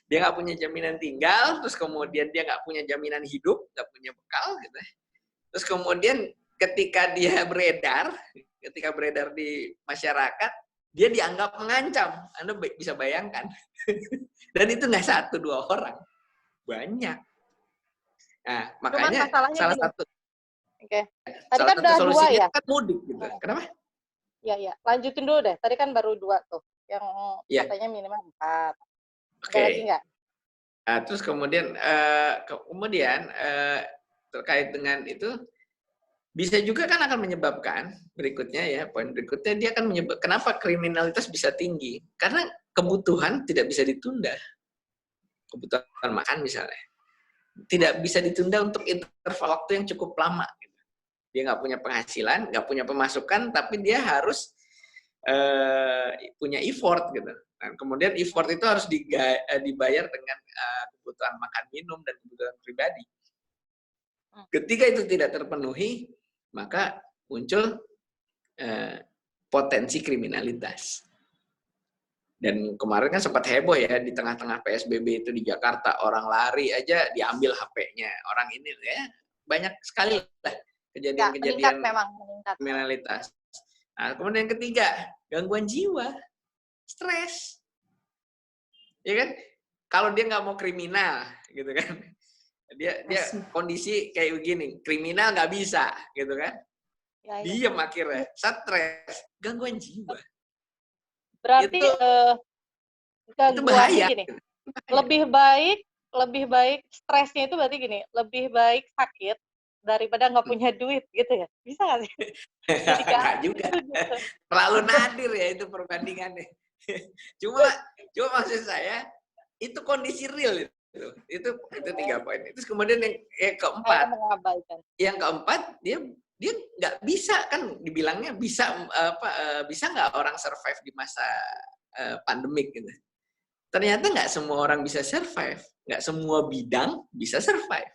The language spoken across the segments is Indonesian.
Dia nggak punya jaminan tinggal, terus kemudian dia nggak punya jaminan hidup, nggak punya bekal, gitu. Terus kemudian ketika dia ketika beredar di masyarakat, dia dianggap mengancam. Anda bisa bayangkan. Dan itu nggak satu dua orang, banyak. Nah, Cuman makanya masalahnya salah gini. satu Oke. Tadi kan udah 2 solusinya ya? kan mudik gitu. Kenapa? Iya. Lanjutin dulu deh. Tadi kan baru 2 tuh. Yang Ya, katanya minimal 4. Ada lagi oke. nggak? Nah, terus kemudian terkait dengan itu bisa juga kan akan menyebabkan berikutnya ya, poin berikutnya dia akan menyebabkan kenapa kriminalitas bisa tinggi? Karena kebutuhan tidak bisa ditunda. Kebutuhan makan misalnya tidak bisa ditunda untuk interval waktu yang cukup lama. Dia nggak punya penghasilan, nggak punya pemasukan, tapi dia harus punya effort gitu. Dan kemudian effort itu harus dibayar dengan kebutuhan makan minum dan kebutuhan pribadi. Ketika itu tidak terpenuhi, maka muncul potensi kriminalitas. Dan kemarin kan sempat heboh ya di tengah-tengah PSBB itu di Jakarta, orang lari aja diambil HP-nya. Orang ini ya banyak sekali lah kejadian-kejadian Meningkat. kriminalitas. Nah, kemudian yang ketiga, gangguan jiwa, stres. Ya kan? Kalau dia nggak mau kriminal, gitu kan? Dia kondisi kayak begini, kriminal nggak bisa, gitu kan? Diem akhirnya, stres, gangguan jiwa. Berarti gangguannya gini, lebih baik stresnya itu berarti gini, lebih baik sakit daripada nggak punya duit gitu ya, bisa nggak sih? Nggak juga, terlalu nadir ya itu perbandingannya. Cuma maksud saya itu kondisi real itu 3 poin. Terus kemudian yang keempat dia nggak bisa kan dibilangnya bisa nggak orang survive di masa pandemik gitu. Ternyata nggak semua orang bisa survive, nggak semua bidang bisa survive,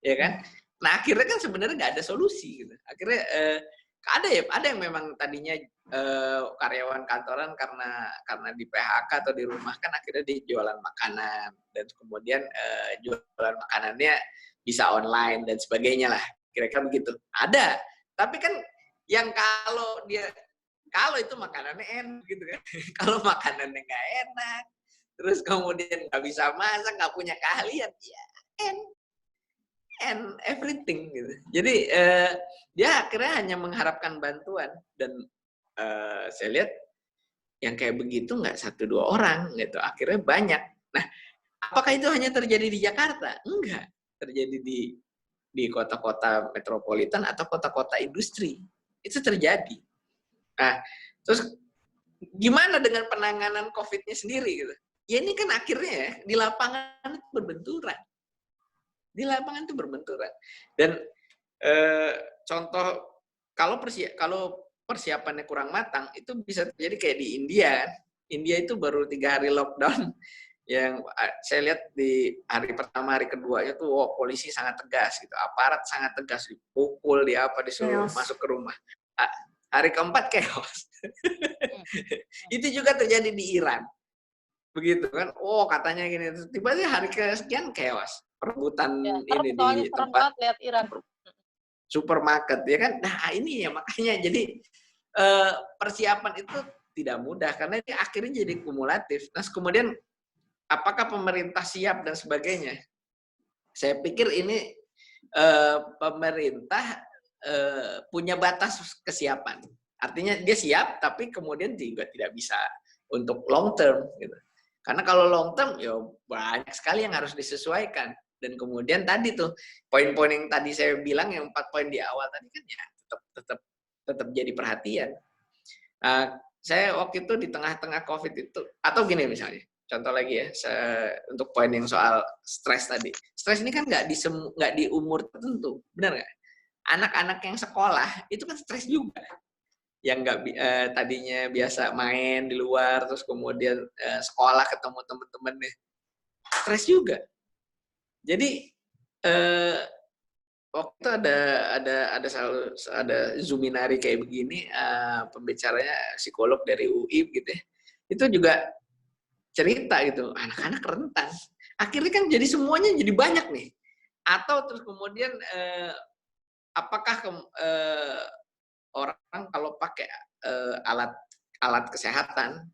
ya kan? Nah akhirnya kan sebenarnya nggak ada solusi gitu. Akhirnya ada yang memang tadinya karyawan kantoran karena di PHK atau di rumah kan akhirnya dia jualan makanan dan kemudian jualan makanannya bisa online dan sebagainya lah, kira-kira begitu. Ada, tapi kan yang kalau itu makanannya enak gitu kan, kalau makanannya nggak enak, terus kemudian nggak bisa masak, nggak punya keahlian, ya and everything gitu. Jadi dia akhirnya hanya mengharapkan bantuan dan saya lihat yang kayak begitu nggak 1-2 orang gitu, akhirnya banyak. Nah, apakah itu hanya terjadi di Jakarta? Enggak, terjadi di kota-kota metropolitan atau kota-kota industri. Itu terjadi. Nah, terus gimana dengan penanganan COVID-nya sendiri gitu? Ya ini kan akhirnya ya, di lapangan itu berbenturan. Di lapangan itu berbenturan. Dan contoh kalau persiapannya kurang matang itu bisa terjadi kayak di India. India itu baru 3 hari lockdown yang saya lihat di hari pertama, hari keduanya tuh polisi sangat tegas gitu, aparat sangat tegas, dipukul, disuruh masuk ke rumah. Hari keempat chaos. Itu juga terjadi di Iran. Begitu kan, katanya gini, tiba-tiba hari kesekian chaos. Perebutan ini di tempat lihat Iran. Supermarket, ya kan? Nah ini ya makanya jadi persiapan itu tidak mudah karena ini akhirnya jadi kumulatif. Nah kemudian apakah pemerintah siap dan sebagainya? Saya pikir ini pemerintah punya batas kesiapan. Artinya dia siap, tapi kemudian juga tidak bisa untuk long term. Gitu. Karena kalau long term, ya banyak sekali yang harus disesuaikan. Dan kemudian tadi tuh poin-poin yang tadi saya bilang yang 4 poin di awal tadi kan ya tetap jadi perhatian. Saya waktu itu di tengah-tengah COVID itu atau gini misalnya. Contoh lagi ya, untuk poin yang soal stres tadi. Stres ini kan nggak di umur tertentu, benar nggak? Anak-anak yang sekolah itu kan stres juga. Yang nggak tadinya biasa main di luar, terus kemudian sekolah ketemu teman-temannya, stres juga. Jadi waktu itu ada Zoominari kayak begini, pembicaranya psikolog dari UI gitu ya. Itu juga cerita gitu, anak-anak rentan. Akhirnya kan jadi semuanya jadi banyak nih. Atau terus kemudian apakah orang kalau pakai alat alat kesehatan,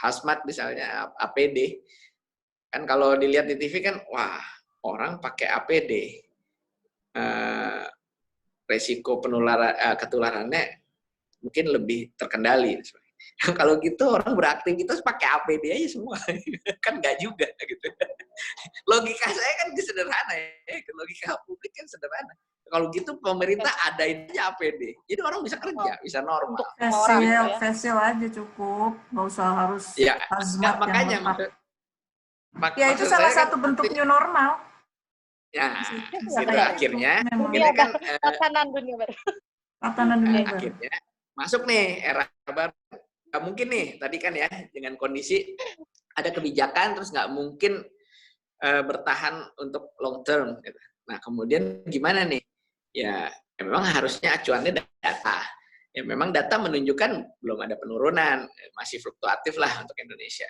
hazmat misalnya, APD, kan kalau dilihat di TV kan, wah orang pakai APD, resiko ketularannya mungkin lebih terkendali. Kalau gitu orang beraktivitas pakai APD aja semua, kan nggak juga gitu. Logika saya kan sederhana ya, logika publik kan sederhana. Kalau gitu pemerintah adain aja APD, jadi orang bisa kerja, bisa normal. Facial aja cukup, nggak usah harus ya, hazmat makanya yang lengkap. Ya itu salah satu bentuk new normal. Ya, akhirnya kan tatanan dunia baru. Tatanan dunia baru. Akhirnya masuk nih era baru. Nggak mungkin nih, tadi kan ya, dengan kondisi ada kebijakan, terus nggak mungkin bertahan untuk long term. Gitu. Nah, kemudian gimana nih? Ya, memang harusnya acuannya data. Ya, memang data menunjukkan belum ada penurunan, masih fluktuatif lah untuk Indonesia.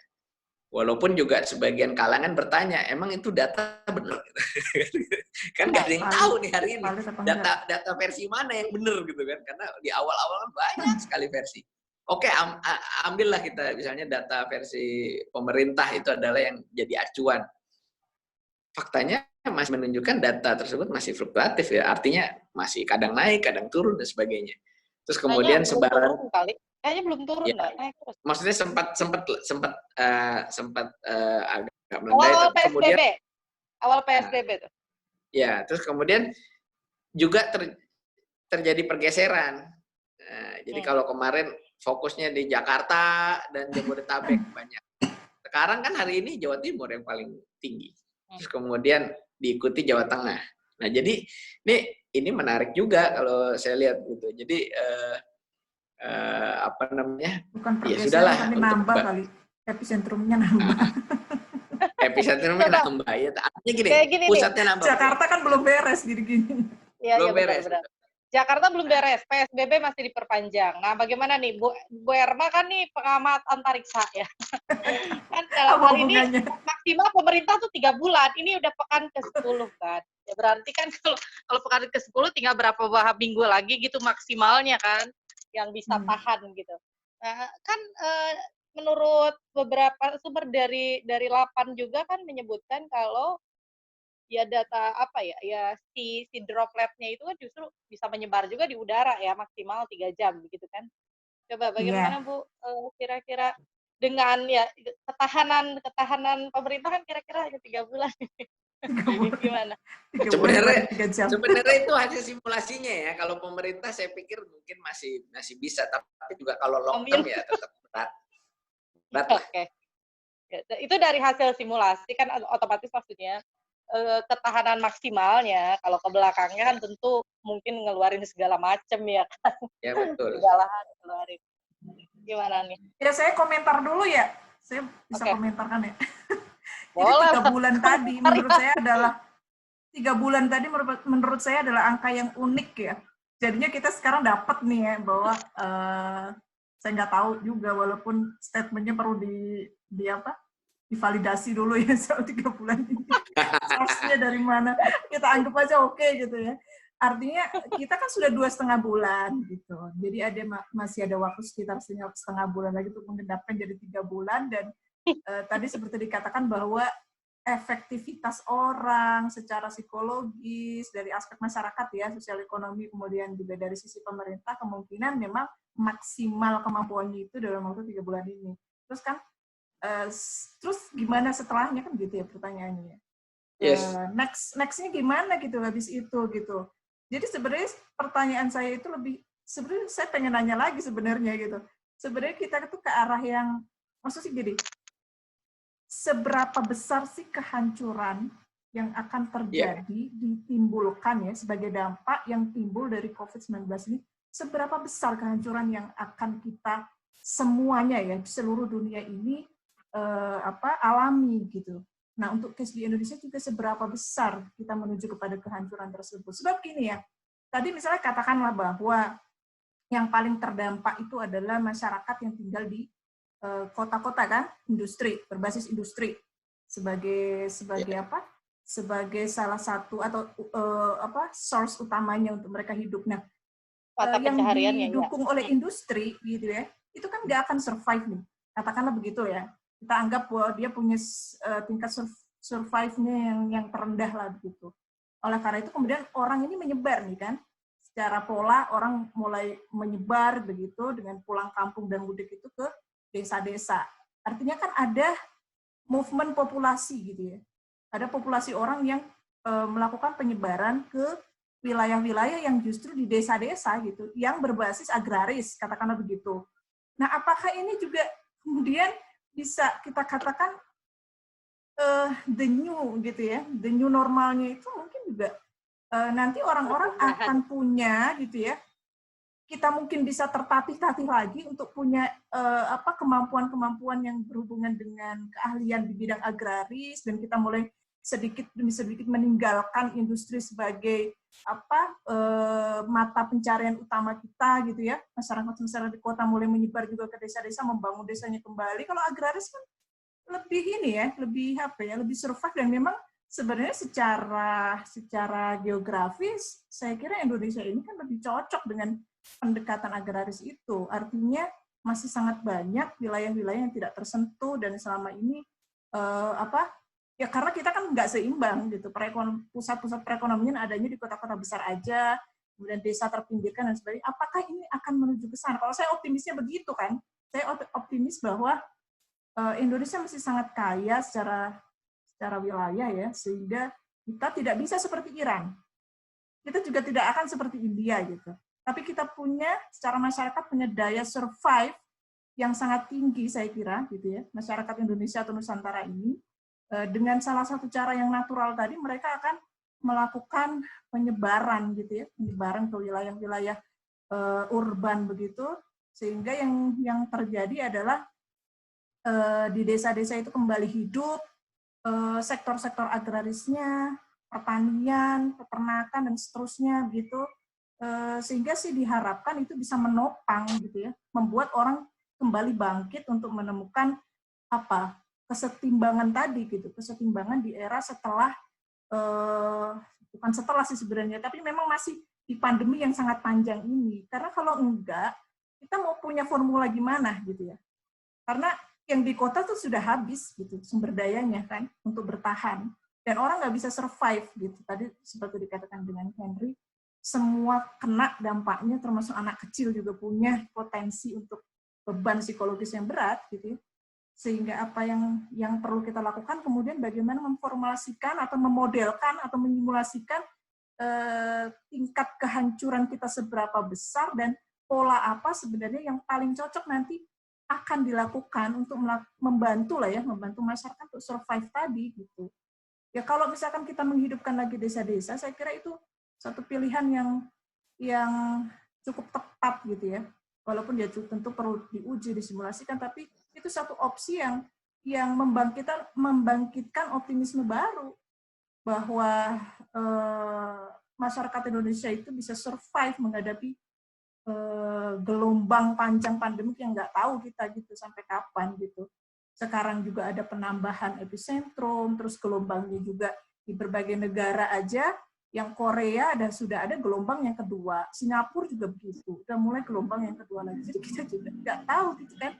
Walaupun juga sebagian kalangan bertanya, emang itu data benar? Kan nggak ada yang tahu nih hari ini. Data versi mana yang benar gitu kan? Karena di awal-awal kan banyak sekali versi. Oke, ambillah kita misalnya data versi pemerintah itu adalah yang jadi acuan. Faktanya masih menunjukkan data tersebut masih fluktuatif ya, artinya masih kadang naik, kadang turun dan sebagainya. Terus kemudian sebaran kayaknya belum turun ya, naik terus. Maksudnya sempat agak melandai. Awal PSBB, kemudian, awal PSBB tuh. Ya, terus kemudian juga terjadi pergeseran. Jadi kalau kemarin fokusnya di Jakarta dan Jabodetabek banyak. Sekarang kan hari ini Jawa Timur yang paling tinggi. Terus kemudian diikuti Jawa Tengah. Nah, jadi ini menarik juga kalau saya lihat gitu. Jadi apa namanya? Bukan pergeseran, ya sudahlah, tapi nambah kali. Epicentrumnya nambah. Epicentrumnya nambah ya. Artinya gini, pusatnya nambah. Jakarta kan belum beres gini-gini. Belum beres. Benar. Jakarta belum beres, PSBB masih diperpanjang. Nah, bagaimana nih, Bu Erma kan nih pengamat antariksa ya. Kan dalam hal ini maksimal pemerintah tuh 3 bulan. Ini udah pekan ke-10 kan. Ya berarti kan kalau pekan ke-10 tinggal berapa minggu lagi gitu maksimalnya kan yang bisa tahan gitu. Nah, kan menurut beberapa sumber dari LAPAN juga kan menyebutkan kalau ya data apa ya si dropletnya itu kan justru bisa menyebar juga di udara ya maksimal 3 jam begitu kan. Coba bagaimana Bu kira-kira dengan ya ketahanan pemerintah kan kira-kira hanya 3 bulan. Gimana? Sebenarnya itu hasil simulasinya ya. Kalau pemerintah saya pikir mungkin masih bisa, tapi juga kalau long term ya tetap berat. Oke. Itu dari hasil simulasi kan otomatis maksudnya ketahanan maksimalnya. Kalau ke belakangnya kan tentu mungkin ngeluarin segala macam ya kan. Ya betul. Segala hal ngeluarin. Gimana nih? Ya saya komentar dulu ya. Saya bisa komentarkan ya. Boleh. Jadi 3 bulan tadi menurut saya adalah 3 bulan tadi menurut saya adalah angka yang unik ya. Jadinya kita sekarang dapat nih ya bahwa saya nggak tahu juga walaupun statementnya perlu divalidasi dulu ya soal 3 bulan ini. Source-nya dari mana? Kita anggap aja oke gitu ya. Artinya kita kan sudah 2,5 bulan gitu. Jadi masih ada waktu sekitar 1,5 bulan lagi untuk mengendapkan jadi 3 bulan dan tadi seperti dikatakan bahwa efektivitas orang secara psikologis dari aspek masyarakat ya, sosial ekonomi, kemudian juga dari sisi pemerintah kemungkinan memang maksimal kemampuannya itu dalam waktu 3 bulan ini. Terus kan terus gimana setelahnya kan gitu ya pertanyaannya. Yes. Next-nya gimana gitu habis itu gitu. Jadi sebenarnya pertanyaan saya itu sebenarnya saya pengen nanya lagi sebenarnya gitu. Sebenarnya kita itu ke arah yang maksudnya gini. Seberapa besar sih kehancuran yang akan terjadi ditimbulkan ya sebagai dampak yang timbul dari COVID-19 ini? Seberapa besar kehancuran yang akan kita semuanya ya di seluruh dunia ini alami gitu. Nah, untuk case di Indonesia juga seberapa besar kita menuju kepada kehancuran tersebut. Sebab gini ya, tadi misalnya katakanlah bahwa yang paling terdampak itu adalah masyarakat yang tinggal di kota-kota kan, industri, berbasis industri sebagai apa? Sebagai salah satu atau source utamanya untuk mereka hidup. Nah, yang didukung oleh industri gitu ya, itu kan nggak akan survive nih. Katakanlah begitu ya. Kita anggap bahwa dia punya tingkat survive-nya yang terendah lah begitu. Oleh karena itu kemudian orang ini menyebar nih kan. Secara pola orang mulai menyebar begitu dengan pulang kampung dan mudik itu ke desa-desa. Artinya kan ada movement populasi gitu ya. Ada populasi orang yang melakukan penyebaran ke wilayah-wilayah yang justru di desa-desa gitu, yang berbasis agraris, katakanlah begitu. Nah, apakah ini juga kemudian bisa kita katakan the new gitu ya, the new normalnya itu mungkin juga nanti orang-orang akan punya gitu ya, kita mungkin bisa tertatih-tatih lagi untuk punya kemampuan-kemampuan yang berhubungan dengan keahlian di bidang agraris, dan kita mulai sedikit demi sedikit meninggalkan industri sebagai mata pencarian utama kita gitu ya. Masyarakat di kota mulai menyebar juga ke desa-desa, membangun desanya kembali. Kalau agraris kan lebih ini ya, lebih survive, dan memang sebenarnya secara geografis saya kira Indonesia ini kan lebih cocok dengan pendekatan agraris itu. Artinya masih sangat banyak wilayah-wilayah yang tidak tersentuh, dan selama ini ya karena kita kan nggak seimbang gitu. Pusat-pusat perekonomian adanya di kota-kota besar aja, kemudian desa terpinggirkan dan sebagainya. Apakah ini akan menuju ke sana? Kalau saya optimisnya begitu kan. Saya optimis bahwa Indonesia masih sangat kaya secara wilayah ya, sehingga kita tidak bisa seperti Iran. Kita juga tidak akan seperti India gitu. Tapi kita secara masyarakat punya daya survive yang sangat tinggi saya kira gitu ya. Masyarakat Indonesia atau Nusantara ini dengan salah satu cara yang natural tadi, mereka akan melakukan penyebaran gitu ya, penyebaran ke wilayah-wilayah urban begitu, sehingga yang terjadi adalah di desa-desa itu kembali hidup, sektor-sektor agrarisnya, pertanian, peternakan, dan seterusnya gitu, sehingga sih diharapkan itu bisa menopang gitu ya, membuat orang kembali bangkit untuk menemukan kesetimbangan tadi gitu, kesetimbangan di era setelah bukan setelah sih sebenarnya, tapi memang masih di pandemi yang sangat panjang ini. Karena kalau enggak, kita mau punya formula gimana gitu ya? Karena yang di kota tuh sudah habis gitu sumber dayanya kan untuk bertahan, dan orang nggak bisa survive gitu. Tadi seperti dikatakan dengan Henry, semua kena dampaknya, termasuk anak kecil juga punya potensi untuk beban psikologis yang berat gitu. Sehingga apa yang perlu kita lakukan kemudian bagaimana memformulasikan atau memodelkan atau menyimulasikan tingkat kehancuran kita seberapa besar, dan pola apa sebenarnya yang paling cocok nanti akan dilakukan untuk membantu masyarakat untuk survive tadi gitu. Ya kalau misalkan kita menghidupkan lagi desa-desa, saya kira itu satu pilihan yang cukup tepat gitu ya. Walaupun dia tentu perlu diuji, disimulasikan, tapi itu satu opsi yang membangkitkan optimisme baru bahwa masyarakat Indonesia itu bisa survive menghadapi gelombang panjang pandemik yang nggak tahu kita gitu sampai kapan gitu. Sekarang juga ada penambahan epicentrum, terus gelombangnya juga di berbagai negara aja. Yang Korea sudah ada gelombang yang kedua, Singapura juga begitu, udah mulai gelombang yang kedua lagi. Jadi kita juga nggak tahu gitu kan.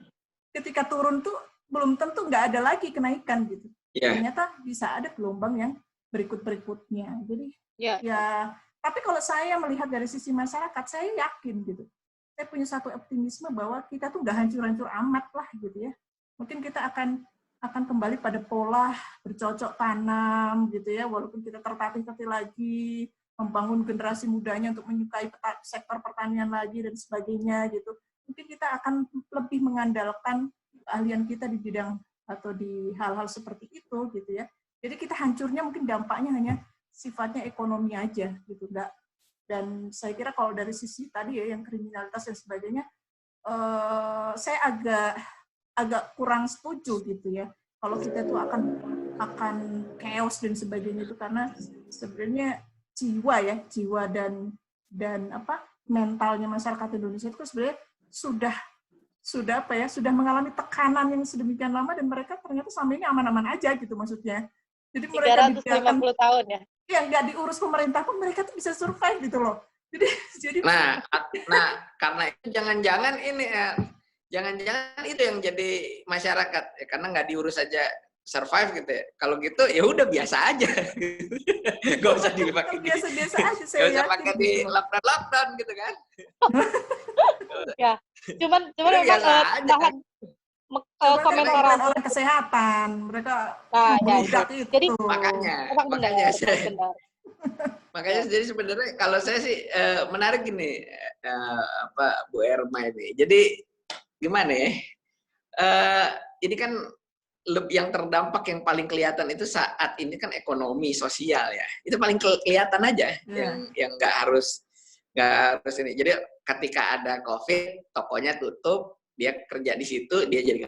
Ketika turun tuh belum tentu nggak ada lagi kenaikan gitu. Ternyata bisa ada gelombang yang berikut-berikutnya. Jadi ya. Tapi kalau saya melihat dari sisi masyarakat, saya yakin gitu. Saya punya satu optimisme bahwa kita tuh nggak hancur-hancur amat lah gitu ya. Mungkin kita akan kembali pada pola bercocok tanam gitu ya, walaupun kita tertatih-tatih lagi, membangun generasi mudanya untuk menyukai sektor pertanian lagi dan sebagainya gitu. Mungkin kita akan lebih mengandalkan keahlian kita di bidang atau di hal-hal seperti itu gitu ya. Jadi kita hancurnya mungkin dampaknya hanya sifatnya ekonomi aja gitu, enggak. Dan saya kira kalau dari sisi tadi ya yang kriminalitas dan sebagainya, saya agak kurang setuju gitu ya kalau kita tuh akan chaos dan sebagainya itu, karena sebenarnya jiwa dan mentalnya masyarakat Indonesia itu sebenarnya sudah apa ya, sudah mengalami tekanan yang sedemikian lama dan mereka ternyata selama ini aman-aman aja gitu maksudnya. Jadi mereka 350 tahun ya. Yang nggak diurus pemerintah pun mereka tuh bisa survive gitu loh. Jadi nah karena itu jangan-jangan ini ya, jangan-jangan itu yang jadi masyarakat ya, karena nggak diurus aja survive gitu ya. Kalau gitu ya udah biasa aja. Gak usah dipakai biasa-biasa aja saya gak usah pakai di gitu. lockdown gitu kan. Ya, cuman memang bahan komentar orang kesehatan mereka itu. Jadi makanya jadi sebenarnya kalau saya sih menarik gini Bu Erma ini. Jadi gimana ya? Ini kan yang terdampak yang paling kelihatan itu saat ini kan ekonomi sosial ya. Itu paling kelihatan aja yang nggak harus ini. Jadi ketika ada COVID, tokonya tutup, dia kerja di situ, dia jadi